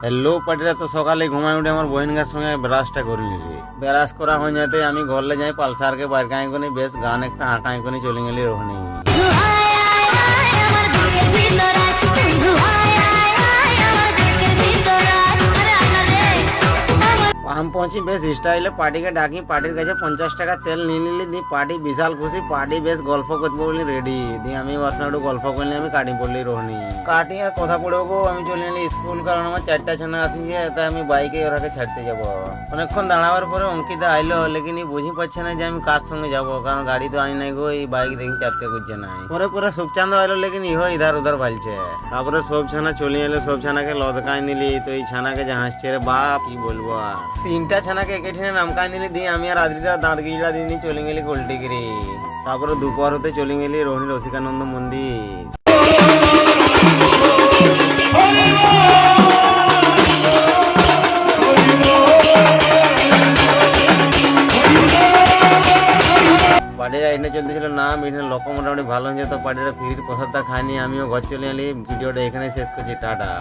Hello পার্টিরা, তো সকালে ঘুমায় উঠে আমার বহিনগার সঙ্গে ব্রাশটা করে নিলি। ব্রাশ করা হয়ে যেতে আমি ঘরলে যাই পালসারকে বাইর কাঁই কোনি বেশ গান একটা হাঁকাই কোনি চলে গেলি রহনি। हम पहुंची बेस स्टाइले पार्टी के डाकी पार्टिर কাছে 50 টাকা তেল নিয়ে নিলি দি পার্টি বিশাল খুশি পার্টি বেশ গল্প করবো বলি রেডি দি আমি বসনাড়ু গল্প করলি আমি কাটি পড়লি রোহনি কাটি আর কথা পড়বো আমি চলে এলি স্কুল কারণ আমার 4টা ছানা আসিছে তাই আমি বাইকে ওরাকে ছাড়তে যাব। অনেকক্ষণ দাঁড়াবার পরে অঙ্কিতা আইলো লেকিন বুঝি পাচ্ছে না যে আমি কার সঙ্গে যাব কারণ গাড়ি তো আনি নাই গো এই বাইক দেখি চাপতে করছে না। পরে পরে সুখচাঁদ আইলো লেকিন ইহো ইধার উধার ভালছে। তারপরে সব ছানা চলে এলো সব ছানাকে লদকাই নিলি তো এই ছানাকে যে হাসছে রে বাপ কি বলবো আর 3টা ছানাকে একেঠিনে নামকাই দিলি দিয়ে আমি আর রাত্রিটা দাঁত গিলা দিয়ে চলে গেলি গোলটিগিরি। তারপরে দুপুর হতে চলে গেলি রোহিণী রসিকানন্দ মন্দির। পার্টিরা এখানে চলতেছিল না এখানে লোক মোটামুটি ভালো হয়েছে তো পার্টিরা ফিরির প্রসাদটা খাইনি আমিও ঘর চলে এলি। ভিডিওটা এখানে শেষ করছি, টাটা।